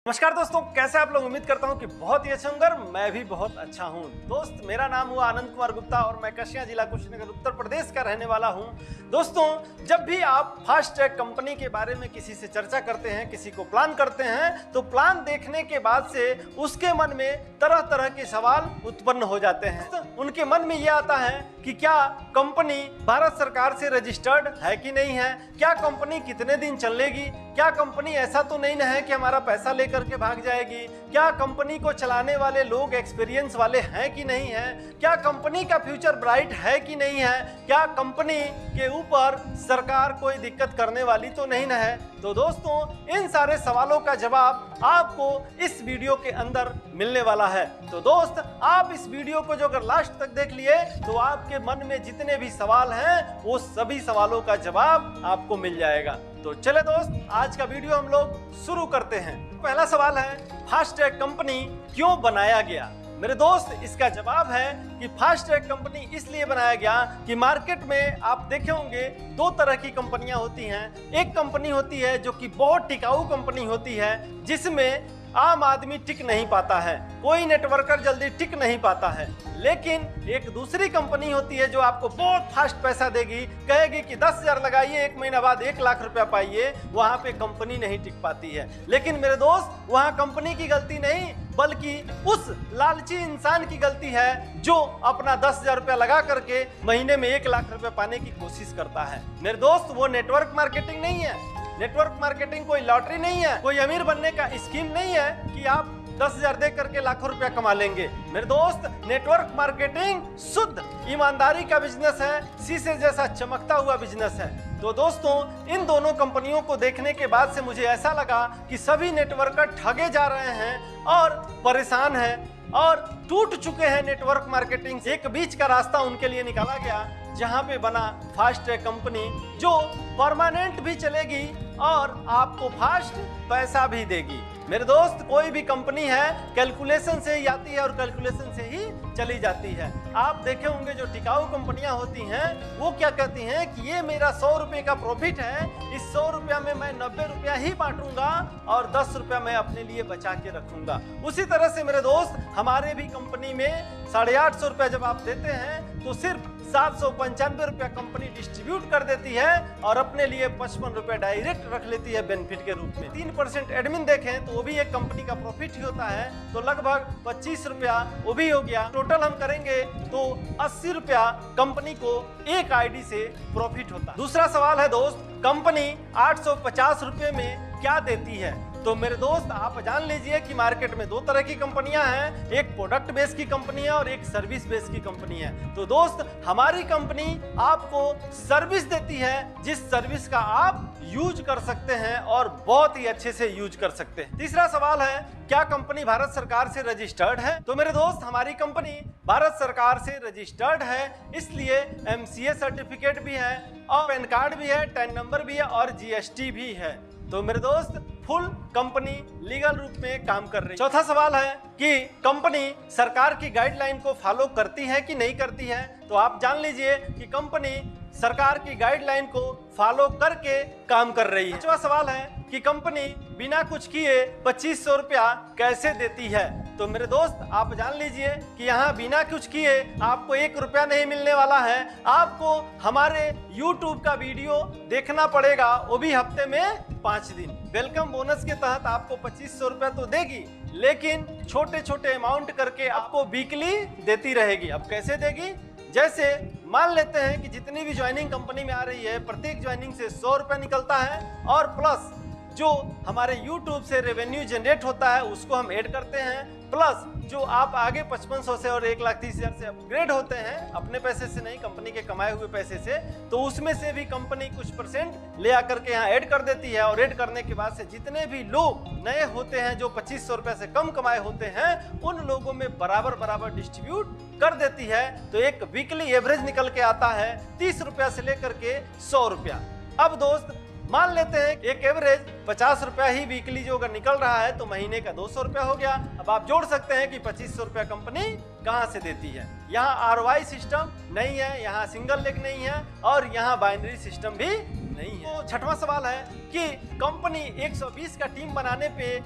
नमस्कार दोस्तों, कैसे आप लोग। उम्मीद करता हूं कि बहुत ही अच्छे होंगे। मैं भी बहुत अच्छा हूं। दोस्त, मेरा नाम हुआ आनंद कुमार गुप्ता और मैं कसिया जिला कुशीनगर उत्तर प्रदेश का रहने वाला हूं। दोस्तों, जब भी आप फास्ट ट्रैक कंपनी के बारे में किसी से चर्चा करते हैं, किसी को प्लान करते हैं, तो प्लान देखने के बाद से उसके मन में तरह तरह के सवाल उत्पन्न हो जाते हैं। तो उनके मन में यह आता है कि क्या कंपनी भारत सरकार से रजिस्टर्ड है कि नहीं है, क्या कंपनी कितने दिन चलेगी, क्या कंपनी ऐसा तो नहीं है कि हमारा पैसा लेकर के भाग जाएगी, क्या कंपनी को चलाने वाले लोग एक्सपीरियंस वाले हैं कि नहीं है, क्या कंपनी का फ्यूचर ब्राइट है कि नहीं है, क्या कंपनी के ऊपर सरकार कोई दिक्कत करने वाली तो नहीं है। तो दोस्तों, इन सारे सवालों का जवाब आपको इस वीडियो के अंदर मिलने वाला है। तो दोस्त, आप इस वीडियो को जो अगर लास्ट तक देख लिए तो आपके मन में जितने भी सवाल हैं वो सभी सवालों का जवाब आपको मिल जाएगा। तो चले दोस्त, आज का वीडियो हम लोग शुरू करते हैं। पहला सवाल है, फास्ट ट्रैक कंपनी क्यों बनाया गया। मेरे दोस्त, इसका जवाब है कि फास्ट ट्रैक कंपनी इसलिए बनाया गया कि मार्केट में आप देखे होंगे दो तरह की कंपनियां होती हैं। एक कंपनी होती है जो कि बहुत टिकाऊ कंपनी होती है, जिसमें आम आदमी टिक नहीं पाता है, कोई नेटवर्कर जल्दी टिक नहीं पाता है। लेकिन एक दूसरी कंपनी होती है जो आपको बहुत फास्ट पैसा देगी, कहेगी कि 10,000 लगाइए, 1 महीना बाद 1 लाख रुपया पाइए। वहां पे कंपनी नहीं टिक पाती है। लेकिन मेरे दोस्त, वहां कंपनी की गलती नहीं बल्कि उस लालची इंसान की गलती है जो अपना 10,000 रुपया लगा करके महीने में 1 लाख रुपया पाने की कोशिश करता है। मेरे दोस्त, वो नेटवर्क मार्केटिंग नहीं है। नेटवर्क मार्केटिंग कोई लॉटरी नहीं है, कोई अमीर बनने का स्कीम नहीं है कि आप 10,000 दे करके लाखों रुपया कमा लेंगे। मेरे दोस्त, नेटवर्क मार्केटिंग शुद्ध ईमानदारी का बिजनेस है, शीशे जैसा चमकता हुआ बिजनेस है। तो दोस्तों, इन दोनों कंपनियों को देखने के बाद से मुझे ऐसा लगा कि सभी नेटवर्कर ठगे जा रहे हैं और परेशान हैं और टूट चुके हैं नेटवर्क मार्केटिंग से। एक बीच का रास्ता उनके लिए निकाला गया, जहां पे बना फास्ट ट्रैक कंपनी, जो परमानेंट भी चलेगी और आपको फास्ट पैसा भी देगी। मेरे दोस्त, कोई भी कंपनी है कैलकुलेशन से ही आती है और कैलकुलेशन से ही चली जाती है। आप देखे होंगे जो टिकाऊ कंपनियां होती हैं वो क्या कहती हैं कि ये मेरा 100 रुपये का प्रॉफिट है, इस 100 रुपया में मैं 90 रुपया ही बांटूंगा और 10 रुपया मैं अपने लिए बचा के रखूंगा। उसी तरह से मेरे दोस्त, हमारे भी कंपनी में 850 रुपया जब आप देते हैं तो सिर्फ 795 रुपया कंपनी डिस्ट्रीब्यूट कर देती है और अपने लिए 55 रुपया डायरेक्ट रख लेती है बेनिफिट के रूप में। 3% एडमिन देखें तो वो भी एक कंपनी का प्रॉफिट ही होता है, तो लगभग 25 रुपया वो भी हो गया। टोटल हम करेंगे तो 80 रुपया कंपनी को एक आईडी से प्रॉफिट होता है। दूसरा सवाल है दोस्त, कंपनी 850 रुपये में क्या देती है। तो मेरे दोस्त, आप जान लीजिए कि मार्केट में दो तरह की कंपनियां हैं, एक प्रोडक्ट बेस की कंपनी है और एक सर्विस बेस की कंपनी है। तो दोस्त, हमारी कंपनी आपको सर्विस देती है, जिस सर्विस का आप यूज कर सकते हैं और बहुत ही अच्छे से यूज कर सकते हैं। तीसरा सवाल है, क्या कंपनी भारत सरकार से रजिस्टर्ड है। तो मेरे दोस्त, हमारी कंपनी भारत सरकार से रजिस्टर्ड है, इसलिए MCA सर्टिफिकेट भी है और पैन कार्ड भी है, टैन नंबर भी है और GST भी है। तो मेरे दोस्त, फुल कंपनी लीगल रूप में काम कर रही है। चौथा सवाल है कि कंपनी सरकार की गाइडलाइन को फॉलो करती है कि नहीं करती है। तो आप जान लीजिए कि कंपनी सरकार की गाइडलाइन को फॉलो करके काम कर रही है। पांचवा सवाल है कि कंपनी बिना कुछ किए 2500 रुपया कैसे देती है। तो मेरे दोस्त, आप जान लीजिए कि यहाँ बिना कुछ किए आपको 1 रुपया नहीं मिलने वाला है। आपको हमारे YouTube का वीडियो देखना पड़ेगा, वो भी हफ्ते में 5 दिन। वेलकम बोनस के तहत आपको 2500 रुपया तो देगी, लेकिन छोटे छोटे अमाउंट करके आपको वीकली देती रहेगी। अब कैसे देगी? जैसे मान लेते हैं कि जितनी भी ज्वाइनिंग कंपनी में आ रही है, प्रत्येक ज्वाइनिंग से 100 रुपया निकलता है और प्लस जो हमारे YouTube से रेवेन्यू जनरेट होता है उसको हम ऐड करते हैं, प्लस जो आप आगे 5500 से और 1,30,000 से अपग्रेड होते हैं, अपने पैसे से नहीं, कंपनी के कमाए हुए पैसे से, तो उसमें से भी कंपनी कुछ % ले आकर के यहाँ ऐड कर देती है। और ऐड करने के बाद से जितने भी लोग नए होते हैं जो 2500 रुपये से कम कमाए होते हैं, उन लोगों में बराबर बराबर डिस्ट्रीब्यूट कर देती है। तो एक वीकली एवरेज निकल के आता है 30 रुपया से लेकर के 100 रुपया। अब दोस्त, मान लेते हैं एक एवरेज 50 रुपया ही वीकली जो अगर निकल रहा है तो महीने का 200 रुपया हो गया। अब आप जोड़ सकते हैं कि 2500 रुपया कंपनी कहां से देती है। यहाँ ROI सिस्टम नहीं है, यहाँ सिंगल लेग नहीं है और यहाँ बाइनरी सिस्टम भी नहीं है। तो छठवां सवाल है कि कंपनी 120 का टीम बनाने पे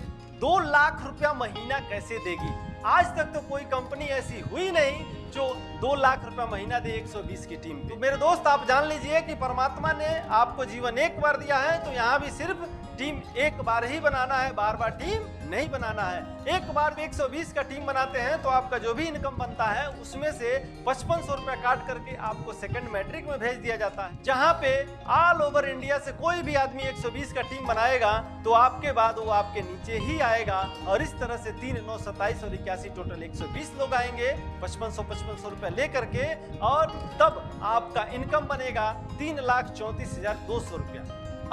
2 लाख रुपया महीना कैसे देगी। आज तक तो कोई कंपनी ऐसी हुई नहीं जो 2 लाख रुपया महीना दे 120 की टीम पे। तो मेरे दोस्त आप जान लीजिए कि परमात्मा ने आपको जीवन एक बार दिया है, तो यहाँ भी सिर्फ टीम एक बार ही बनाना है, बार बार टीम नहीं बनाना है। एक बार भी 120 का टीम बनाते हैं तो आपका जो भी इनकम बनता है उसमें से 5500 रुपया काट करके आपको सेकंड मैट्रिक में भेज दिया जाता है, जहाँ पे ऑल ओवर इंडिया से कोई भी आदमी 120 का टीम बनाएगा तो आपके बाद वो आपके नीचे ही आएगा। और इस तरह से 3, 9, 27 और 81 टोटल 120 लोग आएंगे 5500 रुपया लेकर के, और तब आपका इनकम बनेगा 3,34,200 रुपया।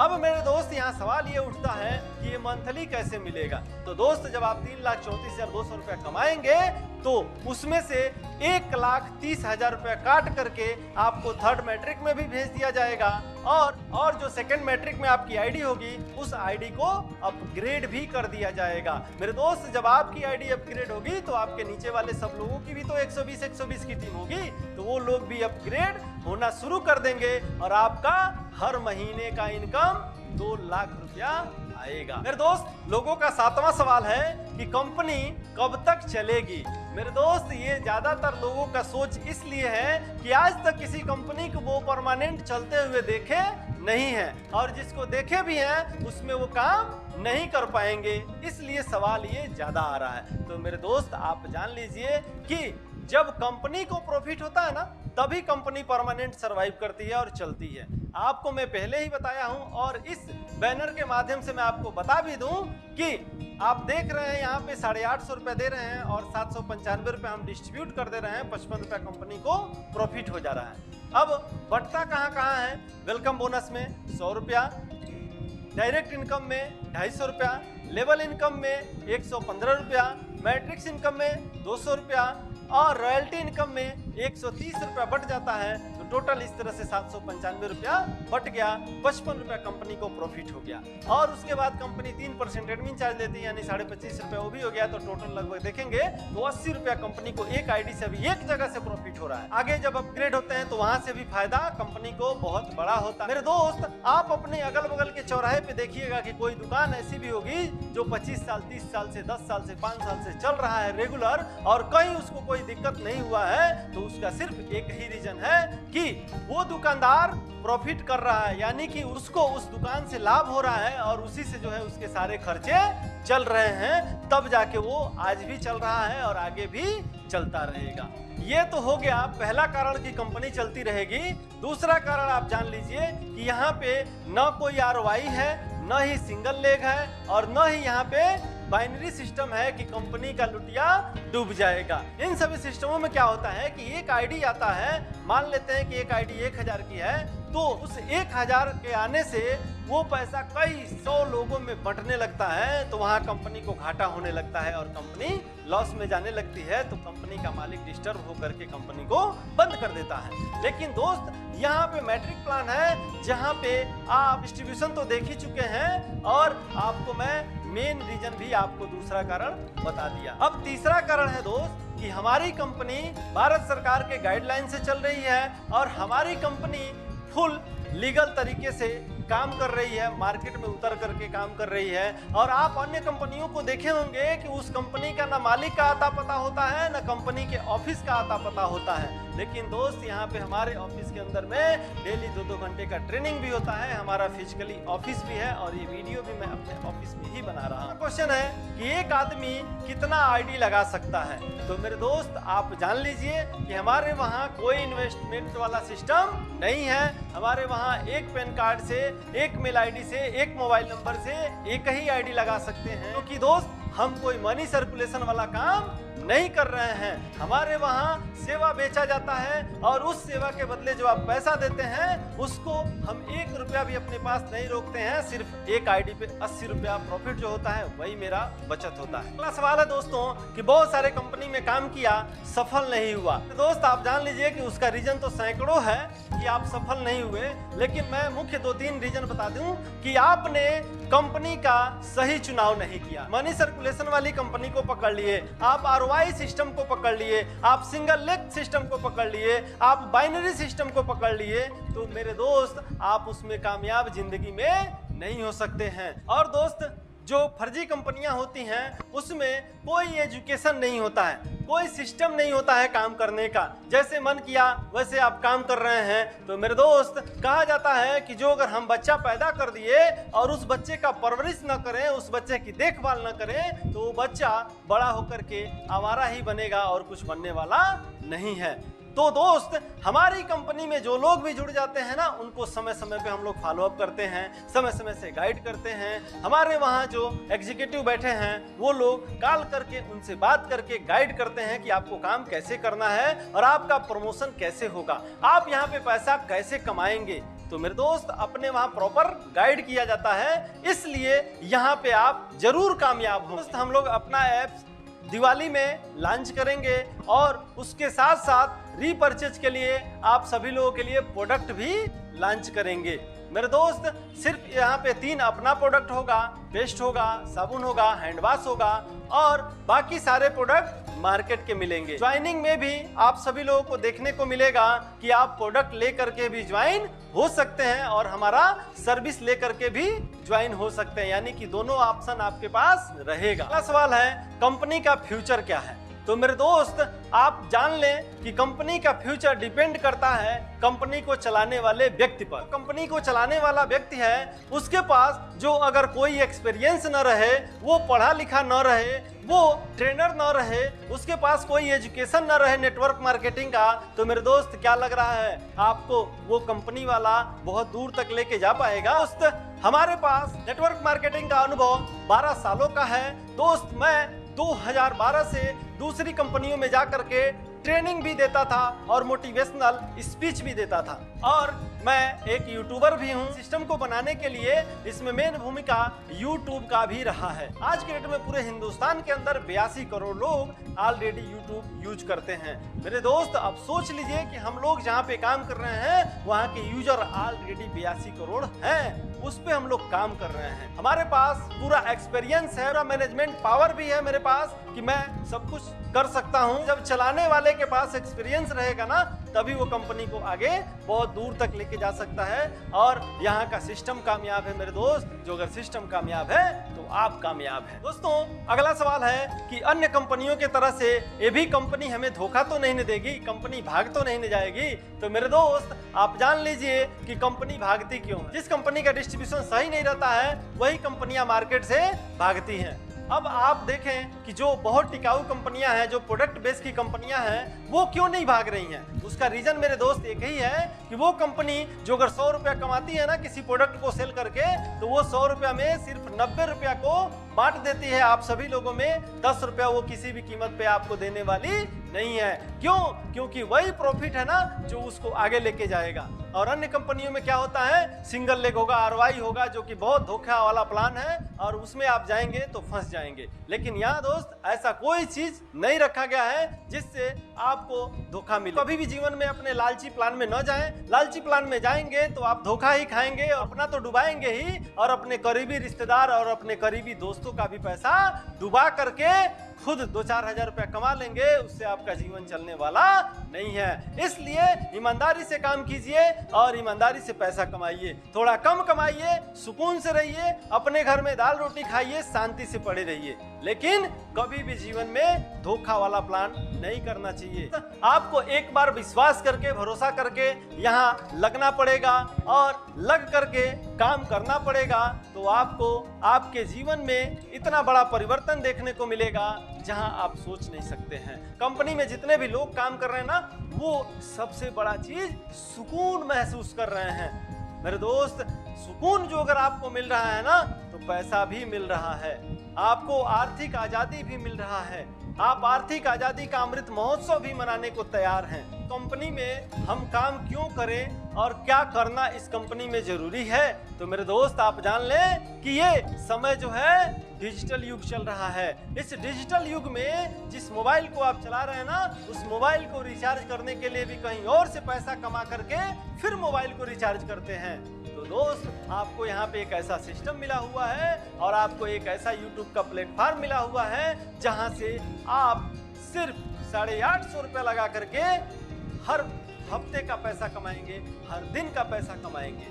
अब मेरे दोस्त यहाँ सवाल ये उठता है कि ये मंथली कैसे मिलेगा। तो दोस्त जब आप 3,34,200 रुपया कमाएंगे तो उसमें से 1,30,000 रुपया काट करके आपको थर्ड मैट्रिक में भी भेज दिया जाएगा, और जो सेकंड मैट्रिक में आपकी आईडी होगी उस आईडी को अपग्रेड भी कर दिया जाएगा। मेरे दोस्त जब आपकी आईडी अपग्रेड होगी तो आपके नीचे वाले सब लोगों की भी तो 120 की टीम होगी, तो वो लोग भी अपग्रेड होना शुरू कर देंगे और आपका हर महीने का इनकम 2 लाख रुपया आएगा। मेरे दोस्त लोगों का 7वां सवाल है कि कंपनी कब तक चलेगी। मेरे दोस्त ये ज्यादातर लोगों का सोच इसलिए है कि आज तक किसी कंपनी को वो परमानेंट चलते हुए देखे नहीं है, और जिसको देखे भी हैं उसमें वो काम नहीं कर पाएंगे, इसलिए सवाल ये ज्यादा आ रहा है। तो मेरे दोस्त आप जान लीजिए कि जब कंपनी को प्रॉफिट होता है ना तभी कंपनी परमानेंट सरवाइव करती है और चलती है। आपको मैं पहले ही बताया हूं, और इस बैनर के माध्यम से मैं आपको बता भी दूं कि आप देख रहे हैं यहाँ पे 850 रुपए दे रहे हैं और 795 रुपए हम डिस्ट्रीब्यूट कर दे रहे हैं, 55 रुपया कंपनी को प्रॉफिट हो जा रहा है। अब बढ़ता कहाँ है, वेलकम बोनस में 100 रुपया, डायरेक्ट इनकम में 250 रुपया, लेवल इनकम में 115 रुपया, मैट्रिक्स इनकम में 200 रुपया और रॉयल्टी इनकम में 130 रुपया बढ़ जाता है। तो टोटल इस तरह से 795 रुपया बढ़ गया, 55 रुपया कंपनी को प्रॉफिट हो गया। और उसके बाद कंपनी 3% एडमिन चार्ज लेती है, यानी 25.5 रुपया वो भी हो गया। तो टोटल लगभग देखेंगे तो 80 रुपया कंपनी को एक आईडी से अभी एक जगह से प्रॉफिट हो रहा है। आगे जब अपग्रेड होते हैं तो वहां से भी फायदा कंपनी को बहुत बड़ा होता है। मेरे दोस्त आप अपने अगल बगल के चौराहे पे देखिएगा कि कोई दुकान ऐसी भी होगी जो 25 साल 30 साल से 10 साल से 5 साल से चल रहा है रेगुलर, और कहीं उसको कोई दिक्कत नहीं हुआ है। तो उसका सिर्फ एक ही रीजन है कि वो दुकानदार प्रॉफिट कर रहा है, यानी कि उसको उस दुकान से लाभ हो रहा है और उसी से जो है उसके सारे खर्चे चल रहे हैं, तब जाके वो आज भी चल रहा है और आगे भी चलता रहेगा। ये तो हो गया पहला कारण कि कंपनी चलती रहेगी। दूसरा कारण आप जान लीजिए कि यहाँ पे न कोई ROI है, न ही सिंगल लेग है, और न ही यहाँ पे बाइनरी सिस्टम है कि कंपनी का लुटिया डूब जाएगा। इन सभी सिस्टमों में क्या होता है कि एक आईडी आता है, मान लेते हैं कि एक आईडी 1000 की है, तो उस 1000 के आने से वो पैसा कई 100 लोगों में बंटने लगता है, तो वहाँ कंपनी को घाटा होने लगता है और कंपनी लॉस में जाने लगती है। तो कंपनी का मालिक डिस्टर्ब होकर के कंपनी को बंद कर देता है। लेकिन दोस्त यहाँ पे मैट्रिक प्लान है जहाँ पे आप डिस्ट्रीब्यूशन तो देख ही चुके हैं, और आपको मैं मेन रीजन भी आपको दूसरा कारण बता दिया। अब तीसरा कारण है दोस्त कि हमारी कंपनी भारत सरकार के गाइडलाइन से चल रही है और हमारी कंपनी फुल लीगल तरीके से काम कर रही है, मार्केट में उतर करके काम कर रही है। और आप अन्य कंपनियों को देखे होंगे कि उस कंपनी का ना मालिक का आता पता होता है, ना कंपनी के ऑफिस का आता पता होता है। लेकिन दोस्त यहाँ पे हमारे ऑफिस के अंदर में डेली 2-2 घंटे का ट्रेनिंग भी होता है, हमारा फिजिकली ऑफिस भी है, और ये वीडियो भी मैं अपने ऑफिस में ही बना रहा हूँ। क्वेश्चन है कि एक आदमी कितना आईडी लगा सकता है। तो मेरे दोस्त आप जान लीजिए कि हमारे वहाँ कोई इन्वेस्टमेंट वाला सिस्टम नहीं है। हमारे वहाँ एक पैन कार्ड से, एक मेल आईडी से, एक मोबाइल नंबर से एक ही आईडी लगा सकते हैं, क्योंकि दोस्त हम कोई मनी सर्कुलेशन वाला काम नहीं कर रहे हैं। हमारे वहाँ सेवा बेचा जाता है और उस सेवा के बदले जो आप पैसा देते हैं उसको हम 1 रुपया भी अपने पास नहीं रोकते हैं। सिर्फ एक आईडी पे 80 रुपया प्रॉफिट जो होता है वही मेरा बचत होता है। अगला सवाल है दोस्तों कि बहुत सारे कंपनी में काम किया, सफल नहीं हुआ। तो दोस्त आप जान लीजिए कि उसका रीजन तो सैकड़ों है कि आप सफल नहीं हुए, लेकिन मैं मुख्य 2-3 रीजन बता दूं कि आपने कंपनी का सही चुनाव नहीं किया। मनी सर्कुलेशन वाली कंपनी को पकड़ लिए, आप ROI सिस्टम को पकड़ लिए, आप सिंगल लेग सिस्टम को पकड़ लिए, आप बाइनरी सिस्टम को पकड़ लिए, तो मेरे दोस्त आप उसमें कामयाब जिंदगी में नहीं हो सकते हैं। और दोस्त जो फर्जी कंपनियां होती हैं उसमें कोई एजुकेशन नहीं होता है, कोई सिस्टम नहीं होता है काम करने का। जैसे मन किया वैसे आप काम कर रहे हैं। तो मेरे दोस्त, कहा जाता है कि जो अगर हम बच्चा पैदा कर दिए और उस बच्चे का परवरिश न करें, उस बच्चे की देखभाल न करें, तो वो बच्चा बड़ा होकर के आवारा ही बनेगा और कुछ बनने वाला नहीं है। तो दोस्त, हमारी कंपनी में जो लोग भी जुड़ जाते हैं ना, उनको समय समय पे हम लोग फॉलो अप करते हैं, समय समय से गाइड करते हैं। हमारे वहाँ जो एग्जीक्यूटिव बैठे हैं वो लोग कॉल करके उनसे बात करके गाइड करते हैं कि आपको काम कैसे करना है और आपका प्रमोशन कैसे होगा, आप यहाँ पे पैसा कैसे कमाएंगे। तो मेरे दोस्त, अपने वहाँ प्रॉपर गाइड किया जाता है, इसलिए यहाँ पे आप जरूर कामयाब हो। दोस्त, हम लोग अपना ऐप दिवाली में लॉन्च करेंगे और उसके साथ साथ रीपर्चेज के लिए आप सभी लोगों के लिए प्रोडक्ट भी लॉन्च करेंगे। मेरे दोस्त, सिर्फ यहाँ पे 3 अपना प्रोडक्ट होगा, पेस्ट होगा, साबुन होगा, हैंड वॉश होगा और बाकी सारे प्रोडक्ट मार्केट के मिलेंगे। ज्वाइनिंग में भी आप सभी लोगों को देखने को मिलेगा कि आप प्रोडक्ट लेकर के भी ज्वाइन हो सकते हैं और हमारा सर्विस लेकर के भी ज्वाइन हो सकते हैं, यानी कि दोनों ऑप्शन आपके पास रहेगा। अगला सवाल है, कंपनी का फ्यूचर क्या है? तो मेरे दोस्त, आप जान लें कि कंपनी का फ्यूचर डिपेंड करता है कंपनी को चलाने वाले व्यक्ति पर। कंपनी को चलाने वाला व्यक्ति है, उसके पास जो अगर कोई एक्सपीरियंस न रहे, वो पढ़ा लिखा न रहे, वो ट्रेनर न रहे, उसके पास कोई एजुकेशन न रहे नेटवर्क मार्केटिंग का, तो मेरे दोस्त क्या लग रहा है आपको वो कंपनी वाला बहुत दूर तक लेके जा पाएगा? दोस्त, हमारे पास नेटवर्क मार्केटिंग का अनुभव 12 सालों का है। दोस्त, मैं 2012 से दूसरी कंपनियों में जाकर के ट्रेनिंग भी देता था और मोटिवेशनल स्पीच भी देता था, और मैं एक यूट्यूबर भी हूँ। सिस्टम को बनाने के लिए इसमें मेन भूमिका यूट्यूब का भी रहा है। आज के डेट में पूरे हिंदुस्तान के अंदर 82 करोड़ लोग ऑलरेडी यूट्यूब यूज करते हैं। मेरे दोस्त, अब सोच लीजिए कि हम लोग जहाँ पे काम कर रहे हैं वहाँ के यूजर ऑलरेडी 82 करोड़ हैं, उस पे हम लोग काम कर रहे हैं। हमारे पास पूरा एक्सपीरियंस है, पूरा मैनेजमेंट पावर भी है मेरे पास कि मैं सब कुछ कर सकता हूं। जब चलाने वाले के पास एक्सपीरियंस रहेगा ना, तभी वो कंपनी को आगे बहुत दूर तक लेके जा सकता है। और यहाँ का सिस्टम कामयाब है मेरे दोस्त। जो अगर सिस्टम कामयाब है तो आप कामयाब हैं। दोस्तों, अगला सवाल है कि अन्य कंपनियों के तरह से ये भी कंपनी हमें धोखा तो नहीं देगी, कंपनी भाग तो नहीं जाएगी? तो मेरे दोस्त, आप जान लीजिए कि कंपनी भागती क्यों है। जिस कंपनी का डिस्ट्रीब्यूशन सही नहीं रहता है, वही कंपनियां मार्केट से भागती हैं। अब आप देखें कि जो बहुत टिकाऊ कंपनियां हैं, जो प्रोडक्ट बेस की कंपनियां हैं, वो क्यों नहीं भाग रही हैं? उसका रीजन मेरे दोस्त एक ही है कि वो कंपनी जो अगर 100 रुपया कमाती है ना किसी प्रोडक्ट को सेल करके, तो वो 100 रुपया में सिर्फ 90 रुपया को बांट देती है आप सभी लोगों में। 10 रुपया वो किसी भी कीमत पे आपको देने वाली नहीं है। क्यों? क्योंकि वही प्रॉफिट है ना जो उसको आगे लेके जाएगा। और अन्य कंपनियों में क्या होता है, सिंगल लेग होगा, ROI होगा, जो कि बहुत धोखा वाला प्लान है और उसमें आप जाएंगे तो फंस जाएंगे। लेकिन यहाँ दोस्त, ऐसा कोई चीज नहीं रखा गया है जिससे आपको धोखा मिले। कभी भी जीवन में अपने लालची प्लान में न जाएं। लालची प्लान में जाएंगे तो आप धोखा ही खाएंगे, अपना तो डुबाएंगे ही और अपने करीबी रिश्तेदार और अपने करीबी दोस्तों का भी पैसा डुबा करके खुद 2-4 हजार रुपया कमा लेंगे। उससे आपका जीवन चलने वाला नहीं है। इसलिए ईमानदारी से काम कीजिए और ईमानदारी से पैसा कमाइए। थोड़ा कम कमाइए, सुकून से रहिए, अपने घर में दाल रोटी खाइए, शांति से पड़े रहिए, लेकिन कभी भी जीवन में धोखा वाला प्लान नहीं करना चाहिए। आपको एक बार विश्वास करके, भरोसा करके यहाँ लगना पड़ेगा और लग करके काम करना पड़ेगा, तो आपको आपके जीवन में इतना बड़ा परिवर्तन देखने को मिलेगा जहां आप सोच नहीं सकते हैं। कंपनी में जितने भी लोग काम कर रहे हैं ना, वो सबसे बड़ा चीज सुकून महसूस कर रहे हैं। मेरे दोस्त, सुकून जो अगर आपको मिल रहा है ना, तो पैसा भी मिल रहा है, आपको आर्थिक आजादी भी मिल रहा है। आप आर्थिक आजादी का अमृत महोत्सव भी मनाने को तैयार हैं। कंपनी में हम काम क्यों करें और क्या करना इस कंपनी में जरूरी है? तो मेरे दोस्त, आप जान लें कि ये समय जो है डिजिटल युग चल रहा है। इस डिजिटल युग में जिस मोबाइल को आप चला रहे हैं ना, उस मोबाइल को रिचार्ज करने के लिए भी कहीं और से पैसा कमा करके फिर मोबाइल को रिचार्ज करते हैं। तो दोस्त, आपको यहाँ पे एक ऐसा सिस्टम मिला हुआ है और आपको एक ऐसा YouTube का प्लेटफॉर्म मिला हुआ है जहाँ से आप सिर्फ 850 रुपया लगा करके हर हफ्ते का पैसा कमाएंगे, हर दिन का पैसा कमाएंगे।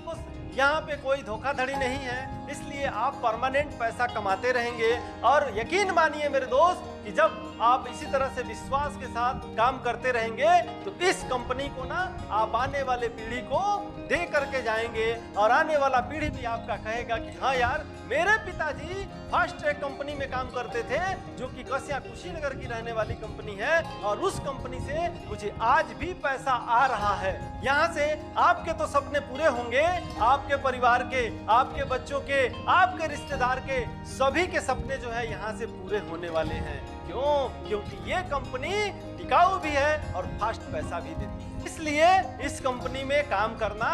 यहाँ पे कोई धोखाधड़ी नहीं है, इसलिए आप परमानेंट पैसा कमाते रहेंगे। और यकीन मानिए मेरे दोस्त कि जब आप इसी तरह से विश्वास के साथ काम करते रहेंगे तो इस कंपनी को ना आप आने वाले पीढ़ी को दे करके जाएंगे, और आने वाला पीढ़ी भी आपका कहेगा कि हाँ यार, मेरे पिताजी फास्ट ट्रैक कंपनी में काम करते थे, जो कि कस्या कुशीनगर की रहने वाली कंपनी है, और उस कंपनी से मुझे आज भी पैसा आ रहा है। यहाँ से आपके तो सपने पूरे होंगे, आपके परिवार के, आपके बच्चों के, आपके रिश्तेदार के, सभी के सपने जो है यहाँ से पूरे होने वाले हैं। क्यों? क्योंकि ये कंपनी टिकाऊ भी है और फास्ट पैसा भी देती है, इसलिए इस कंपनी में काम करना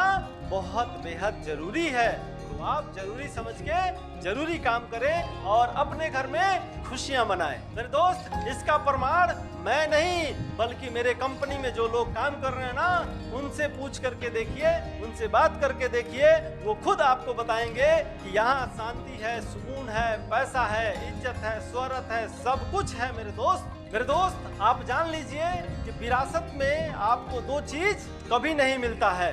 बहुत बेहद जरूरी है। तो आप जरूरी समझ के जरूरी काम करें और अपने घर में खुशियां मनाएं। मेरे दोस्त, इसका प्रमाण मैं नहीं बल्कि मेरे कंपनी में जो लोग काम कर रहे हैं ना, उनसे पूछ करके देखिए, उनसे बात करके देखिए, वो खुद आपको बताएंगे कि यहाँ शांति है, सुकून है, पैसा है, इज्जत है, शोहरत है, सब कुछ है। मेरे दोस्त आप जान लीजिए कि विरासत में आपको दो चीज कभी नहीं मिलता है,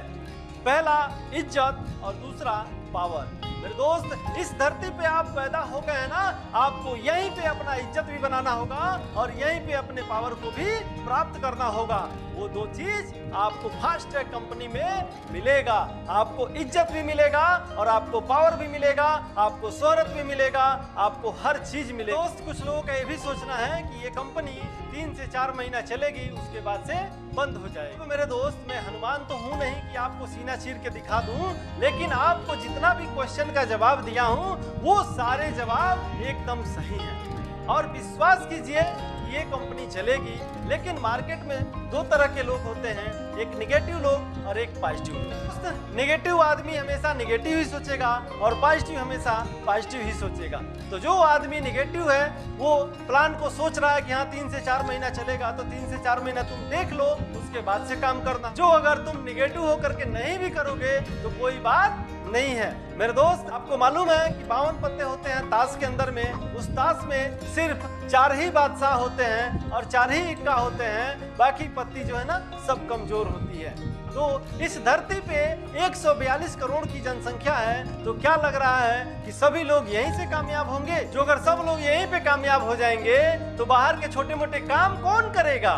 पहला इज्जत और दूसरा पावर। मेरे दोस्त, इस धरती पे आप पैदा हो गए हैं ना, आपको यहीं पे अपना इज्जत भी बनाना होगा और यहीं पे अपने पावर को भी प्राप्त करना होगा। वो दो चीज आपको फास्ट ट्रैक कंपनी में मिलेगा। आपको इज्जत भी मिलेगा और आपको पावर भी मिलेगा, आपको शोहरत भी मिलेगा, आपको हर चीज मिलेगी। दोस्त, कुछ लोगों का ये भी सोचना है कि ये कंपनी 3 से 4 महीना चलेगी, उसके बाद से बंद हो जाएगी। तो मेरे दोस्त, मैं हनुमान तो हूँ नहीं कि आपको सीना चीर के दिखा दूं, लेकिन आपको जितना भी क्वेश्चन का जवाब दिया हूँ वो सारे जवाब एकदम सही हैं। और विश्वास कीजिए ये कंपनी चलेगी। लेकिन मार्केट में दो तरह के लोग होते हैं, एक निगेटिव लोग और एक पॉजिटिव लोग। नेगेटिव आदमी हमेशा नेगेटिव ही सोचेगा और पॉजिटिव हमेशा पॉजिटिव ही सोचेगा। तो जो आदमी नेगेटिव है वो प्लान को सोच रहा है कि हाँ 3 से 4 महीना चलेगा, तो 3 से 4 महीना तुम देख लो, उसके बाद से काम करना। जो अगर तुम नेगेटिव होकर के नहीं भी करोगे तो कोई बात नहीं है। मेरे दोस्त, आपको मालूम है कि 52 पत्ते होते हैं ताश के अंदर में, उस ताश में सिर्फ 4 ही बादशाह होते हैं और 4 ही इक्का होते हैं, बाकी पत्ती जो है ना सब कमजोर होती है। तो इस धरती पे 142 करोड़ की जनसंख्या है, तो क्या लग रहा है कि सभी लोग यहीं से कामयाब होंगे? जो अगर सब लोग यहीं पे कामयाब हो जाएंगे तो बाहर के छोटे मोटे काम कौन करेगा?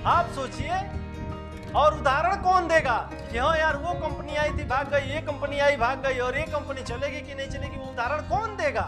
आप सोचिए। और उदाहरण कौन देगा कि हाँ यार वो कंपनी आई थी भाग गई, ये कंपनी आई भाग गई, और ये कंपनी चलेगी कि नहीं चलेगी, वो उदाहरण कौन देगा?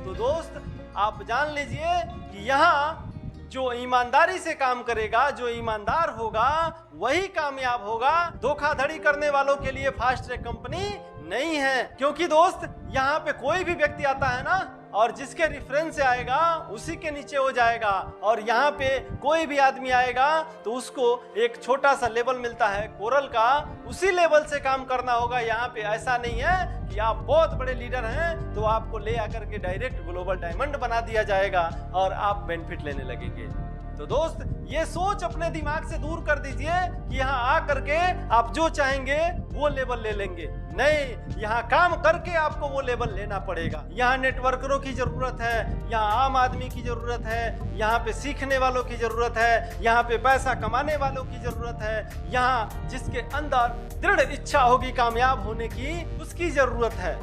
तो दोस्त, आप जान लीजिए कि यहाँ जो ईमानदारी से काम करेगा, जो ईमानदार होगा वही कामयाब होगा। धोखाधड़ी करने वालों के लिए फास्ट ट्रैक कंपनी नहीं है। क्योंकि दोस्त, यहाँ पे कोई भी व्यक्ति आता है ना, और जिसके रेफरेंस से आएगा उसी के नीचे हो जाएगा। और यहाँ पे कोई भी आदमी आएगा तो उसको एक छोटा सा लेवल मिलता है कोरल का, उसी लेवल से काम करना होगा। यहाँ पे ऐसा नहीं है कि आप बहुत बड़े लीडर हैं तो आपको ले आकर के डायरेक्ट ग्लोबल डायमंड बना दिया जाएगा और आप बेनिफिट लेने लगेंगे। तो दोस्त, ये सोच अपने दिमाग से दूर कर दीजिए कि यहाँ आ करके आप जो चाहेंगे वो लेवल ले लेंगे। नहीं, यहाँ काम करके आपको वो लेवल लेना पड़ेगा। यहाँ नेटवर्करों की जरूरत है, यहाँ आम आदमी की जरूरत है, यहाँ पे सीखने वालों की जरूरत है, यहाँ पे पैसा कमाने वालों की जरूरत है, यहाँ जिसके अंदर दृढ़ इच्छा होगी कामयाब होने की, उसकी जरूरत है।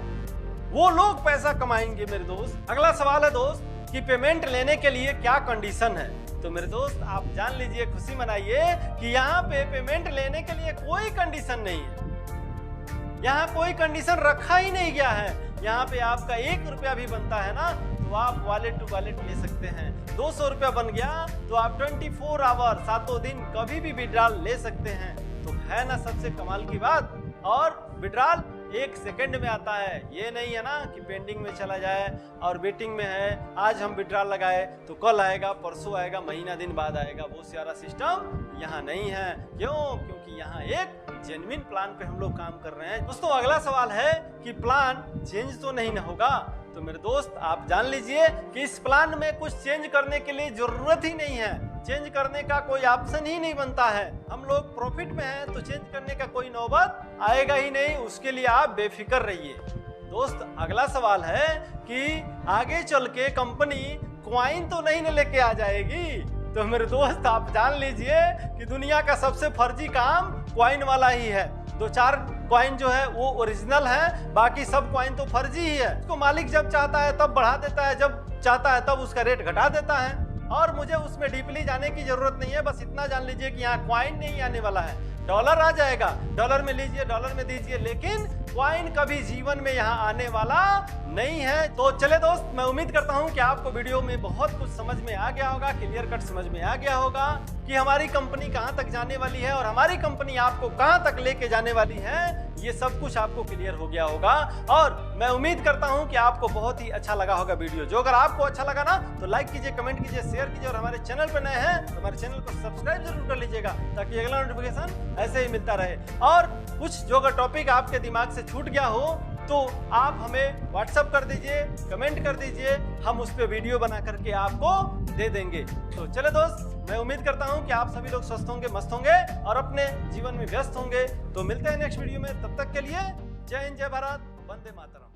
वो लोग पैसा कमाएंगे। मेरे दोस्त, अगला सवाल है दोस्त कि पेमेंट लेने के लिए क्या कंडीशन है? तो मेरे दोस्त, आप जान लीजिए, खुशी मनाइए कि यहाँ पे पेमेंट लेने के लिए कोई कंडीशन नहीं है। यहाँ कोई कंडीशन रखा ही नहीं गया है। यहाँ पे आपका 1 रुपया भी बनता है ना तो आप वॉलेट टू वॉलेट ले सकते हैं। 200 रुपया बन गया तो आप 24 आवर, 7 दिन कभी भी विड्रॉल ले सकते हैं। तो है ना सबसे कमाल की बात। और विड्रॉल 1 सेकंड में आता है। ये नहीं है ना कि पेंडिंग में चला जाए और वेटिंग में है, आज हम विड्रॉल लगाए तो कल आएगा, परसों आएगा, महीना दिन बाद आएगा। वो सारा सिस्टम यहाँ नहीं है। क्यों? क्योंकि यहाँ एक जेन्युइन प्लान पे हम लोग काम कर रहे हैं। दोस्तों, अगला सवाल है कि प्लान चेंज तो नहीं ना होगा? तो मेरे दोस्त, आप जान लीजिए कि इस प्लान में कुछ चेंज करने के लिए जरूरत ही नहीं है। चेंज करने का कोई ऑप्शन ही नहीं बनता है। हम लोग प्रॉफिट में हैं तो चेंज करने का कोई नौबत आएगा ही नहीं। उसके लिए आप बेफिक्र रहिए। दोस्त, अगला सवाल है कि आगे चल के कंपनी क्वाइन तो नहीं लेके आ जाएगी? तो मेरे दोस्त, आप जान लीजिए कि दुनिया का सबसे फर्जी काम क्वाइन वाला ही है। 2-4 कॉइन जो है वो ओरिजिनल है, बाकी सब कॉइन तो फर्जी ही है। उसको मालिक जब चाहता है तब बढ़ा देता है, जब चाहता है तब उसका रेट घटा देता है। और मुझे उसमें डीपली जाने की जरूरत नहीं है, बस इतना जान लीजिए कि यहाँ कॉइन नहीं आने वाला है, डॉलर आ जाएगा, डॉलर में लीजिए, डॉलर में दीजिए, लेकिन कॉइन कभी जीवन में यहाँ आने वाला नहीं है। तो चले दोस्त, मैं उम्मीद करता हूँ कि आपको वीडियो में बहुत कुछ समझ में आ गया होगा, क्लियर कट समझ में आ गया होगा कि हमारी कंपनी कहाँ तक जाने वाली है और हमारी कंपनी आपको कहाँ तक लेके जाने वाली है। ये सब कुछ आपको क्लियर हो गया होगा और मैं उम्मीद करता हूँ कि आपको बहुत ही अच्छा लगा होगा वीडियो। जो अगर आपको अच्छा लगा ना तो लाइक कीजिए, कमेंट कीजिए, शेयर कीजिए और हमारे चैनल पर नए हैं तो हमारे चैनल को सब्सक्राइब जरूर कर लीजिएगा ताकि अगला नोटिफिकेशन ऐसे ही मिलता रहे। और कुछ जो अगर टॉपिक आपके दिमाग से छूट गया हो तो आप हमें व्हाट्सएप कर दीजिए, कमेंट कर दीजिए, हम उस पर वीडियो बना करके आपको दे देंगे। तो चले दोस्त, मैं उम्मीद करता हूं कि आप सभी लोग स्वस्थ होंगे, मस्त होंगे और अपने जीवन में व्यस्त होंगे। तो मिलते हैं नेक्स्ट वीडियो में, तब तक के लिए जय हिंद, जय भारत, वंदे मातरम।